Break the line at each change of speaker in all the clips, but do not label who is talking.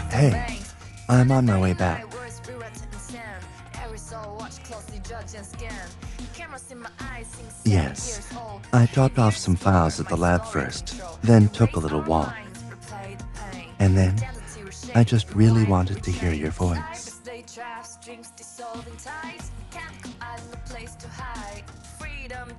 Hey, I'm on my way back. Yes, I dropped off some files at the lab first, then took a little walk. And then, I just really wanted to hear your voice.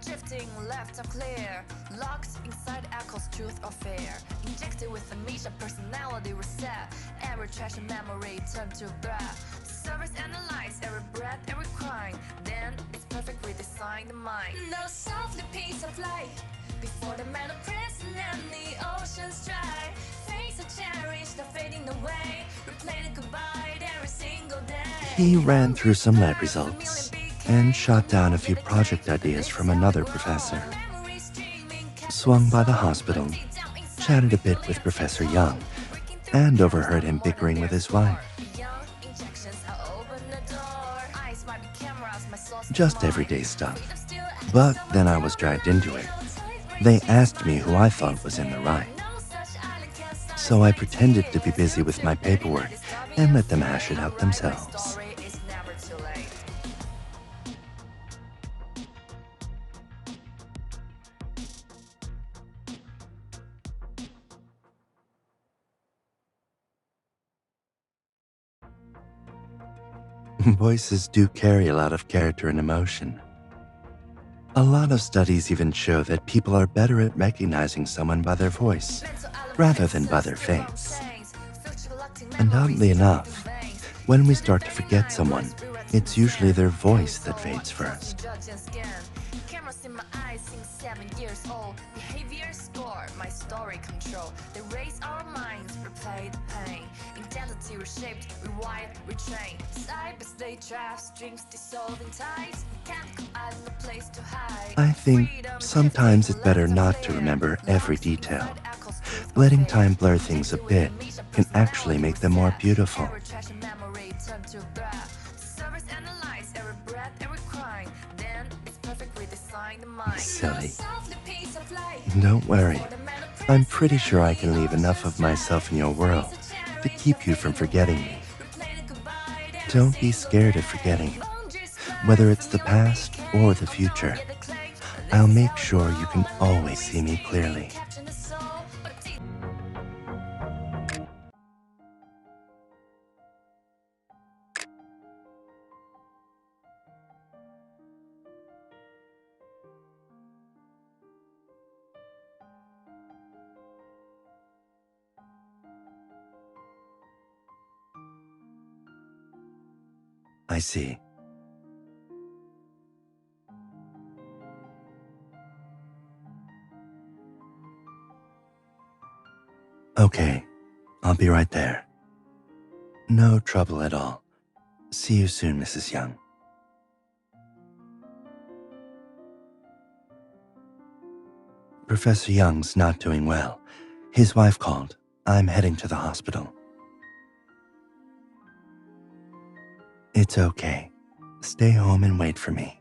Drifting left unclear, locked inside echoes, truth or fear. Injected with amnesia, personality reset. Every trash and memory turned to breath. Service analyze every breath, every crying. Then it's perfect redesign the mind. Now softly piece of light before the metal prison and the ocean's dry. Face are cherished, are fading away. Replay the goodbye every single day.
He ran through some lab results and shot down a few project ideas from another professor. Swung by the hospital, chatted a bit with Professor Young, and overheard him bickering with his wife. Just everyday stuff. But then I was dragged into it. They asked me who I thought was in the right. So I pretended to be busy with my paperwork and let them hash it out themselves. Voices do carry a lot of character and emotion. A lot of studies even show that people are better at recognizing someone by their voice, rather than by their face. And oddly enough, when we start to forget someone, it's usually their voice that fades first.
Cameras in my eyes since 7 years old. Behavior score, my story control. They raise our minds, replay the pain. Identity reshaped, rewired, retrained. Cyberspace drafts, dreams dissolving ties. Can't go out, no place to hide.
I think sometimes it's better not to remember every detail. Letting time blur things a bit can actually make them more beautiful. Silly. Don't worry. I'm pretty sure I can leave enough of myself in your world to keep you from forgetting me. Don't be scared of forgetting. Whether it's the past or the future, I'll make sure you can always see me clearly. I see. Okay, I'll be right there. No trouble at all. See you soon, Mrs. Young. Professor Young's not doing well. His wife called. I'm heading to the hospital. It's okay. Stay home and wait for me.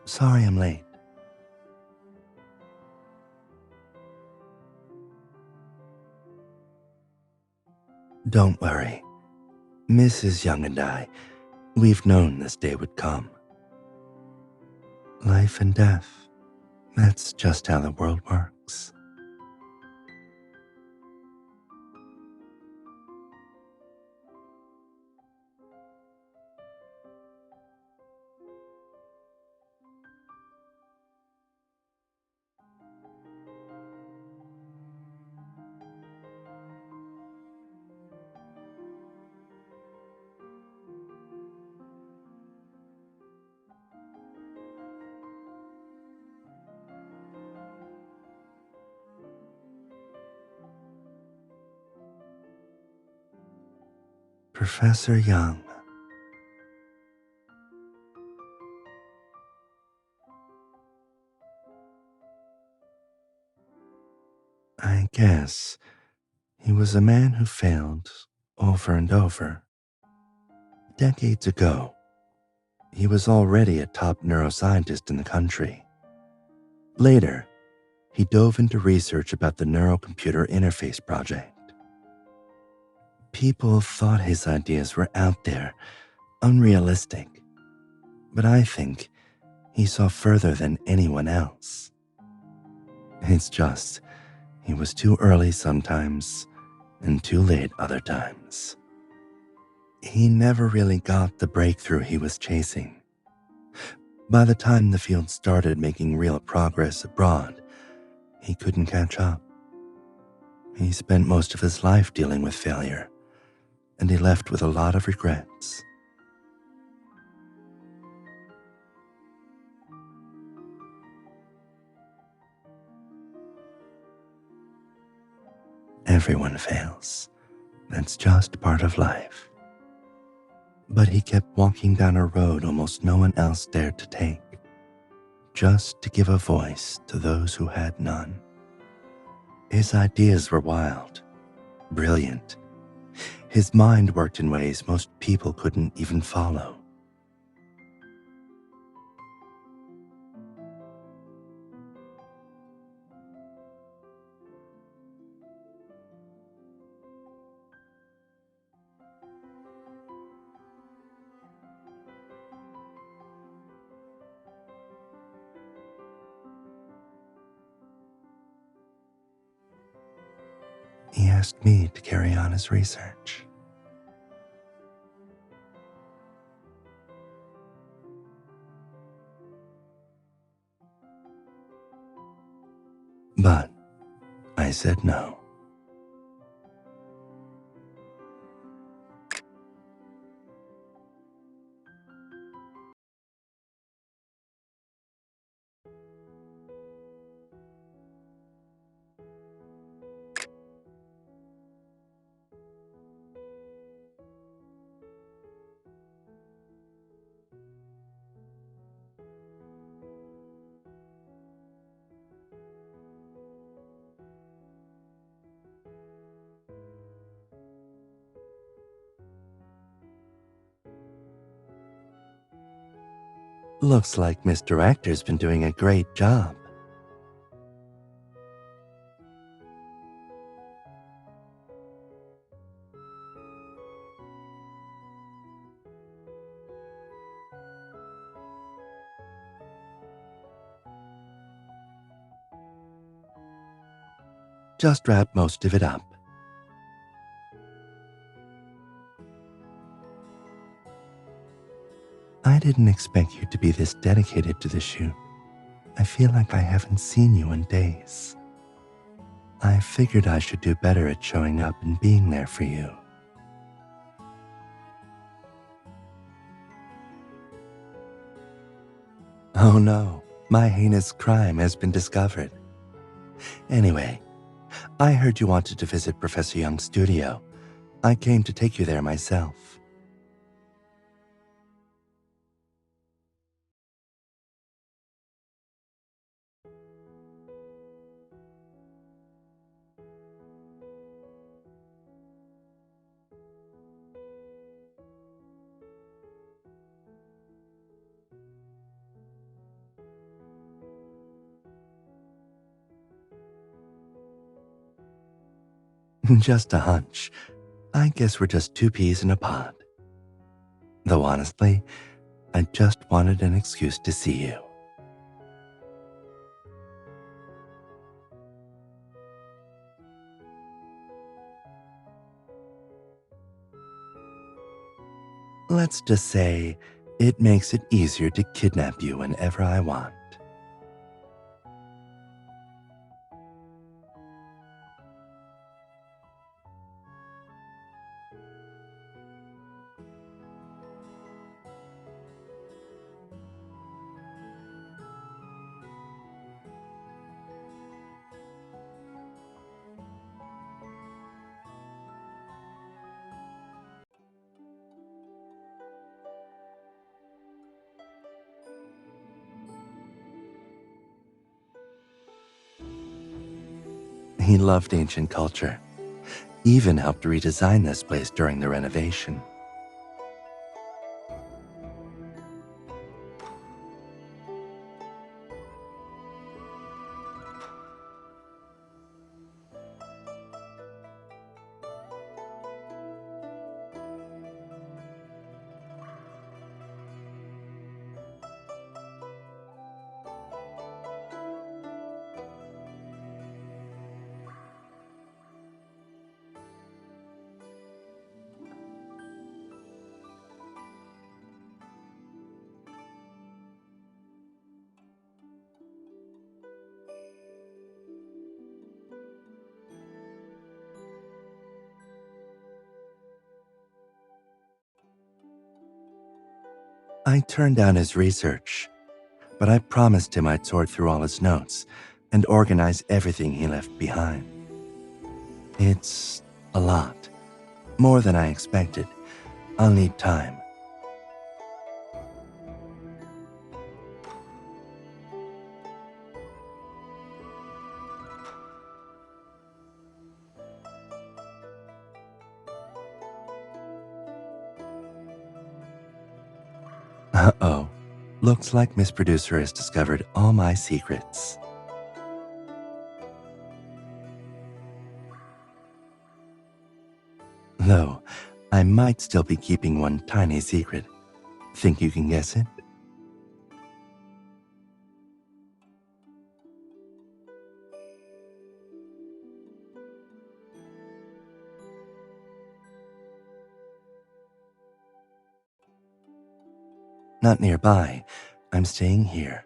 Sorry I'm late. Don't worry. Mrs. Young and we've known this day would come. Life and death, that's just how the world works. Professor Young. I guess he was a man who failed over and over. Decades ago, he was already a top neuroscientist in the country. Later, he dove into research about the Neurocomputer Interface Project. People thought his ideas were out there, unrealistic, but I think he saw further than anyone else. It's just, he was too early sometimes and too late other times. He never really got the breakthrough he was chasing. By the time the field started making real progress abroad, he couldn't catch up. He spent most of his life dealing with failure, and he left with a lot of regrets. Everyone fails. That's just part of life. But he kept walking down a road almost no one else dared to take, just to give a voice to those who had none. His ideas were wild, brilliant. His mind worked in ways most people couldn't even follow. He asked me to carry on his research. But I said no. Looks like Miss Director's been doing a great job. Just wrap most of it up. I didn't expect you to be this dedicated to the shoot. I feel like I haven't seen you in days. I figured I should do better at showing up and being there for you. Oh no, my heinous crime has been discovered. Anyway, I heard you wanted to visit Professor Young's studio. I came to take you there myself. Just a hunch. I guess we're just two peas in a pod. Though honestly, I just wanted an excuse to see you. Let's just say it makes it easier to kidnap you whenever I want. He loved ancient culture, even helped redesign this place during the renovation. I turned down his research, but I promised him I'd sort through all his notes and organize everything he left behind. It's a lot, more than I expected. I'll need time. Uh-oh. Looks like Miss Producer has discovered all my secrets. Though, I might still be keeping one tiny secret. Think you can guess it? Not nearby. I'm staying here.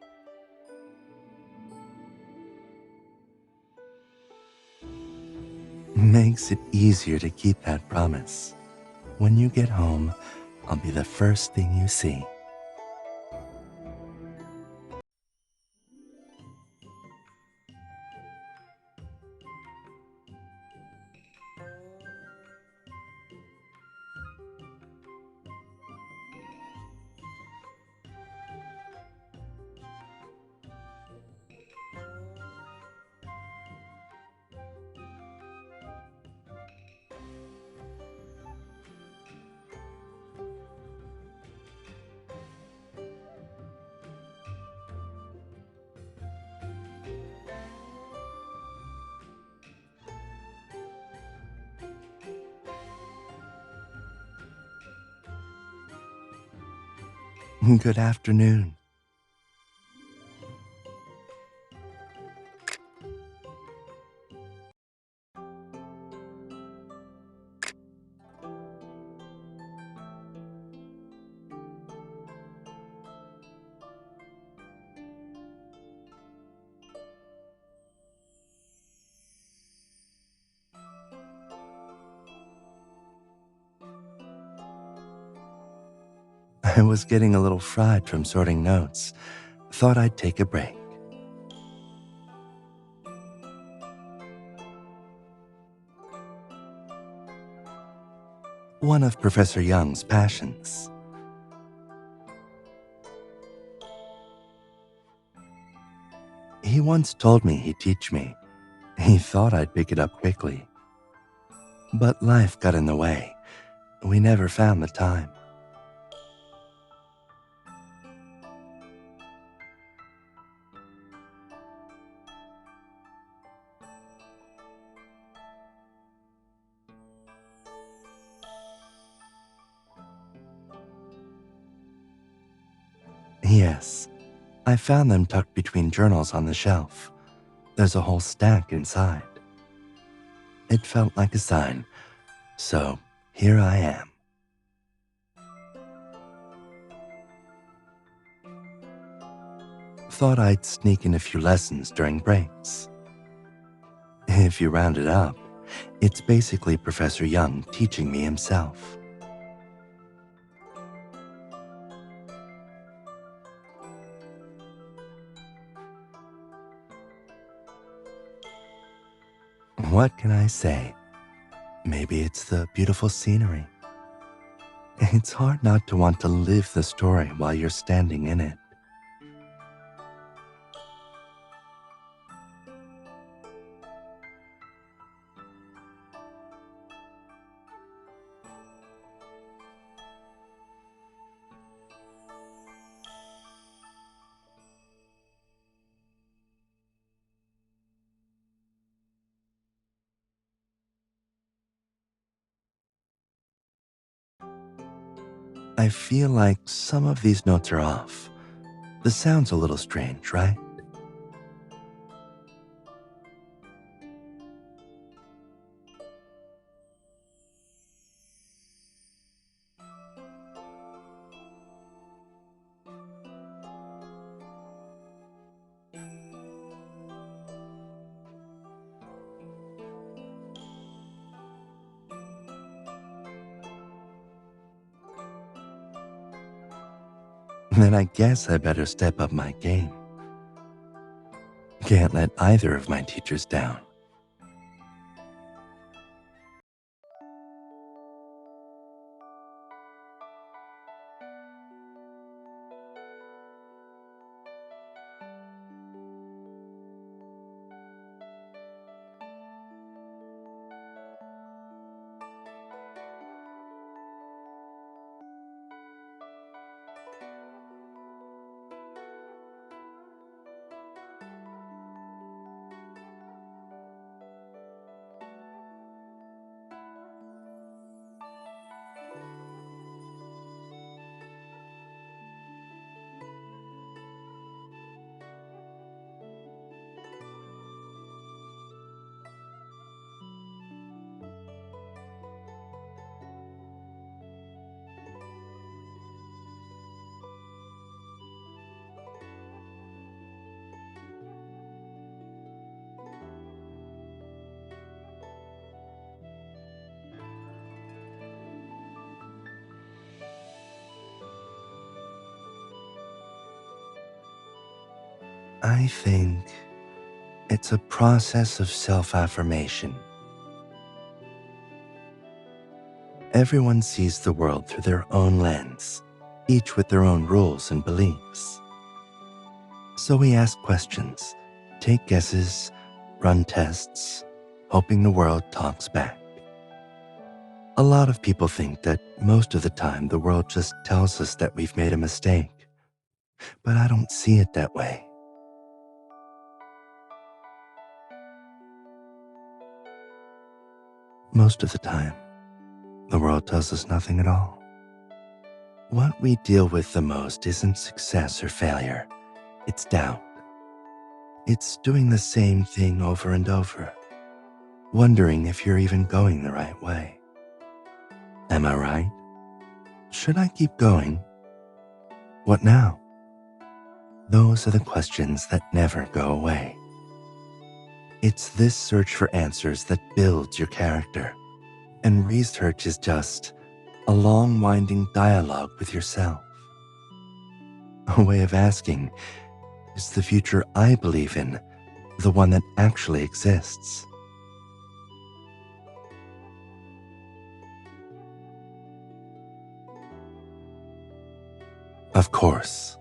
Makes it easier to keep that promise. When you get home, I'll be the first thing you see. Good afternoon. I was getting a little fried from sorting notes. Thought I'd take a break. One of Professor Young's passions. He once told me he'd teach me. He thought I'd pick it up quickly. But life got in the way. We never found the time. Yes, I found them tucked between journals on the shelf. There's a whole stack inside. It felt like a sign, so here I am. Thought I'd sneak in a few lessons during breaks. If you round it up, it's basically Professor Young teaching me himself. What can I say? Maybe it's the beautiful scenery. It's hard not to want to live the story while you're standing in it. I feel like some of these notes are off. The sound's a little strange, right? Then I guess I better step up my game. Can't let either of my teachers down. I think it's a process of self-affirmation. Everyone sees the world through their own lens, each with their own rules and beliefs. So we ask questions, take guesses, run tests, hoping the world talks back. A lot of people think that most of the time the world just tells us that we've made a mistake, but I don't see it that way. Most of the time, the world tells us nothing at all. What we deal with the most isn't success or failure, it's doubt. It's doing the same thing over and over, wondering if you're even going the right way. Am I right? Should I keep going? What now? Those are the questions that never go away. It's this search for answers that builds your character, and research is just a long, winding dialogue with yourself. A way of asking, is the future I believe in the one that actually exists? Of course.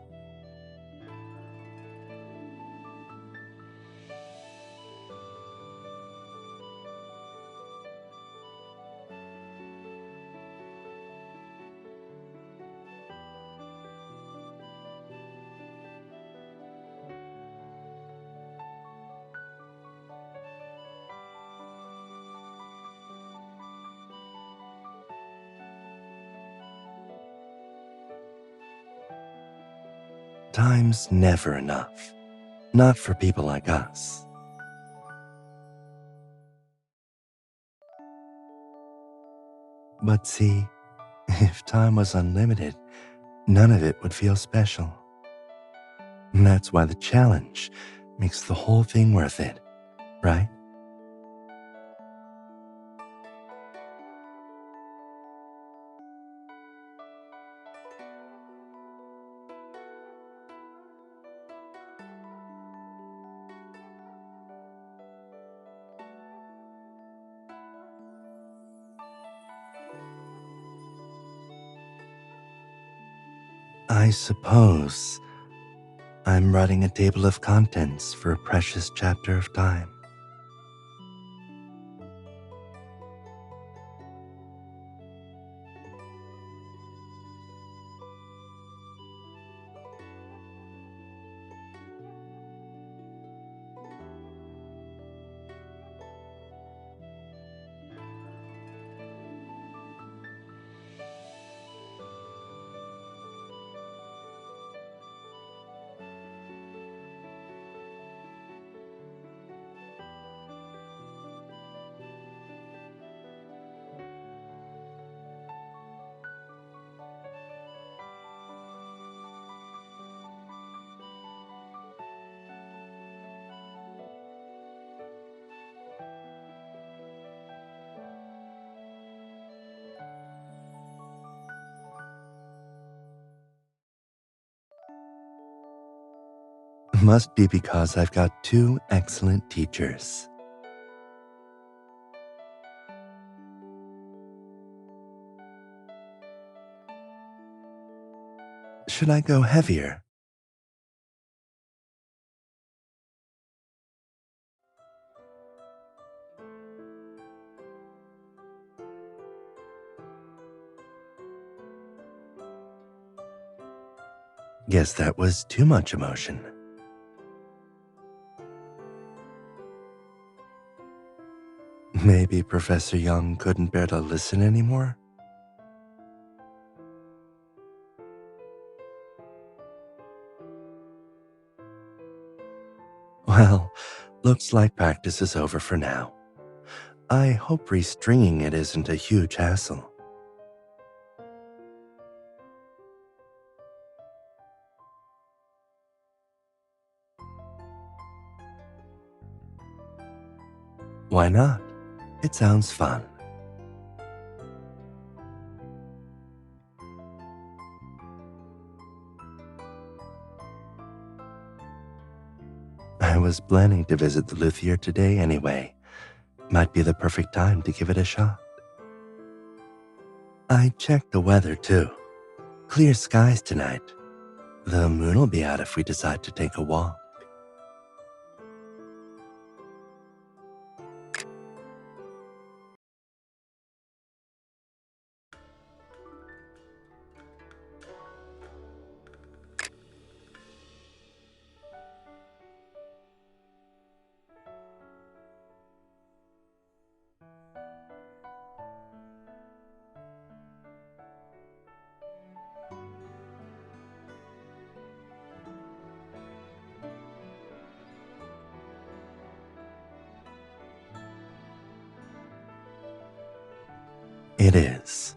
Time's never enough. Not for people like us. But see, if time was unlimited, none of it would feel special. And that's why the challenge makes the whole thing worth it, right? I suppose I'm writing a table of contents for a precious chapter of time. Must be because I've got two excellent teachers. Should I go heavier? Guess that was too much emotion. Maybe Professor Young couldn't bear to listen anymore? Well, looks like practice is over for now. I hope restringing it isn't a huge hassle. Why not? It sounds fun. I was planning to visit the luthier today anyway. Might be the perfect time to give it a shot. I checked the weather too. Clear skies tonight. The moon will be out if we decide to take a walk. It is.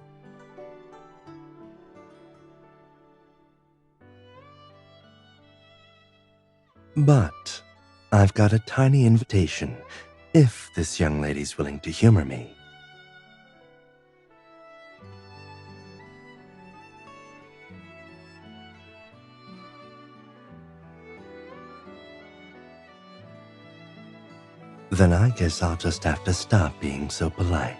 But I've got a tiny invitation if this young lady's willing to humor me. Then I guess I'll just have to stop being so polite.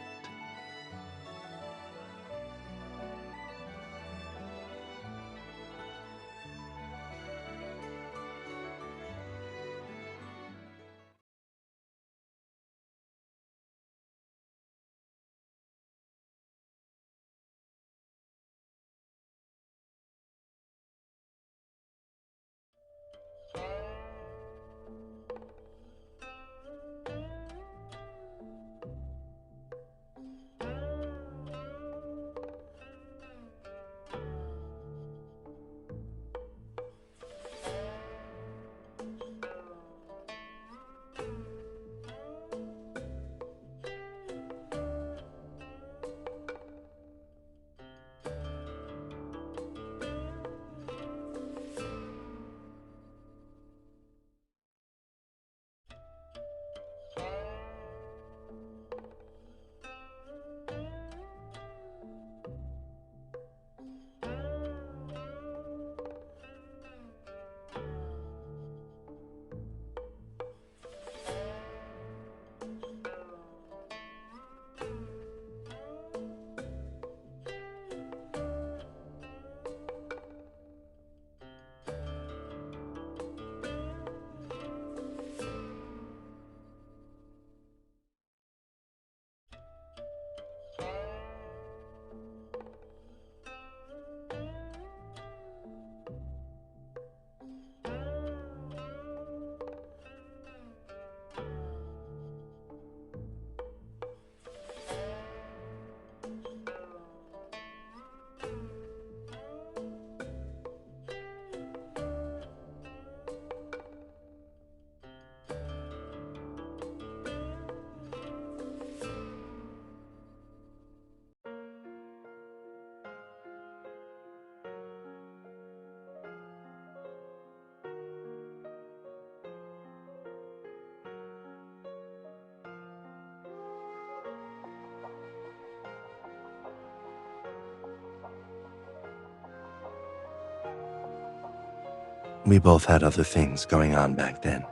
We both had other things going on back then.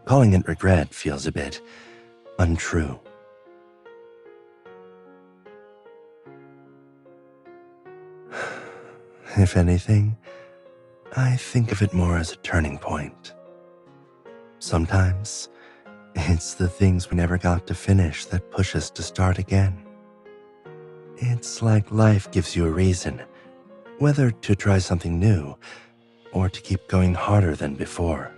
Calling it regret feels a bit untrue. If anything, I think of it more as a turning point. Sometimes, it's the things we never got to finish that push us to start again. It's like life gives you a reason, whether to try something new or to keep going harder than before.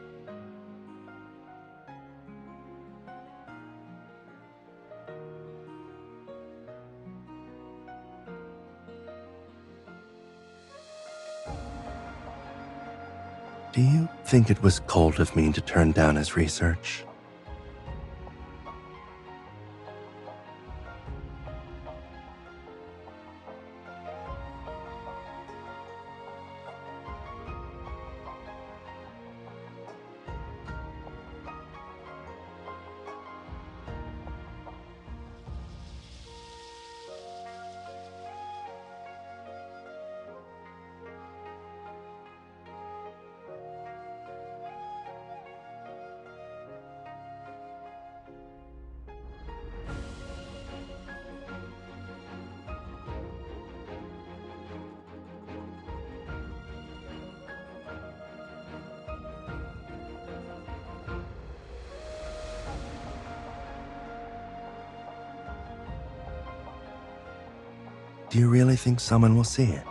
Do you think it was cold of me to turn down his research? Do you really think someone will see it?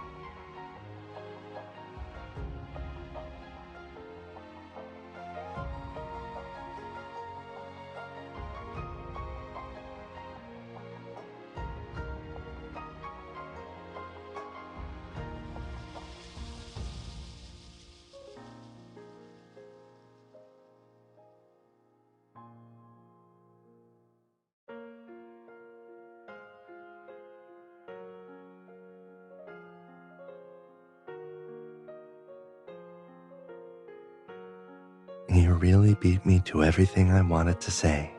You really beat me to everything I wanted to say.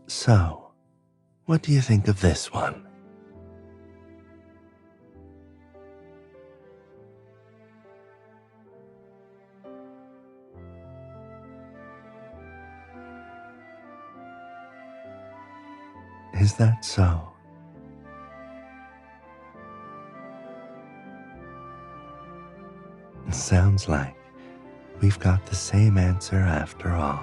So, what do you think of this one? Is that so? Sounds like we've got the same answer after all.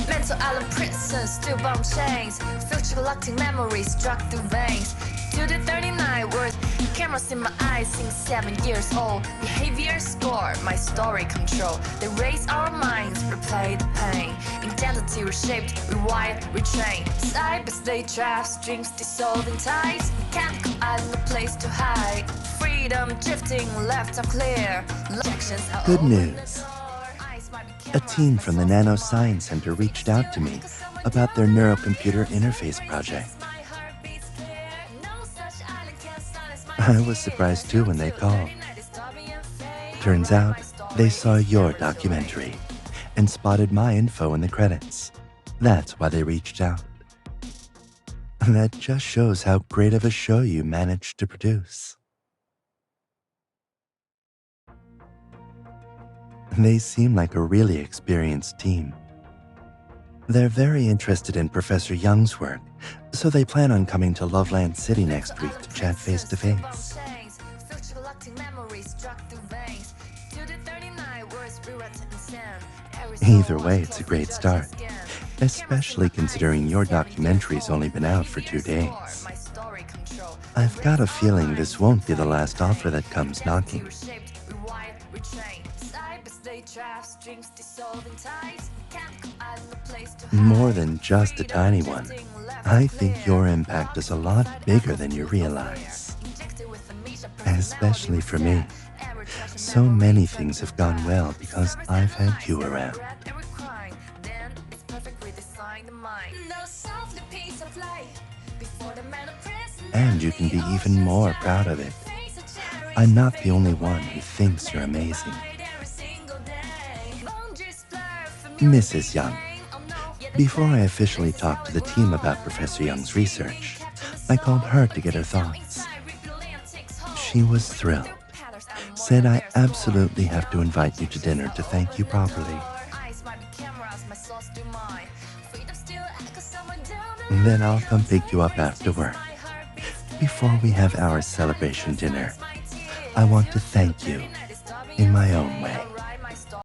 Mental island prisons, stillborn chains, future collecting memories struck through veins. To the 39 words, cameras in my eyes since 7 years old. Behavior score, my story control. They raise our minds, replay the pain. Identity reshaped, rewired, retrained. Cyberspace traps, dreams dissolving tides. Can't go out, no place to hide. Freedom drifting, left unclear.
Good news. A team from the Nanoscience Center reached out to me about their neurocomputer interface project. I was surprised too when they called. Turns out, they saw your documentary and spotted my info in the credits. That's why they reached out. That just shows how great of a show you managed to produce. They seem like a really experienced team. They're very interested in Professor Young's work, so they plan on coming to Loveland City next week to chat face-to-face. Either way, it's a great start, especially considering your documentary's only been out for 2 days. I've got a feeling this won't be the last offer that comes knocking. More than just a tiny one. I think your impact is a lot bigger than you realize. Especially for me. So many things have gone well because I've had you around. And you can be even more proud of it. I'm not the only one who thinks you're amazing. Mrs. Young, before I officially talked to the team about Professor Young's research, I called her to get her thoughts. She was thrilled. Said I absolutely have to invite you to dinner to thank you properly. Then I'll come pick you up after work. Before we have our celebration dinner, I want to thank you in my own way.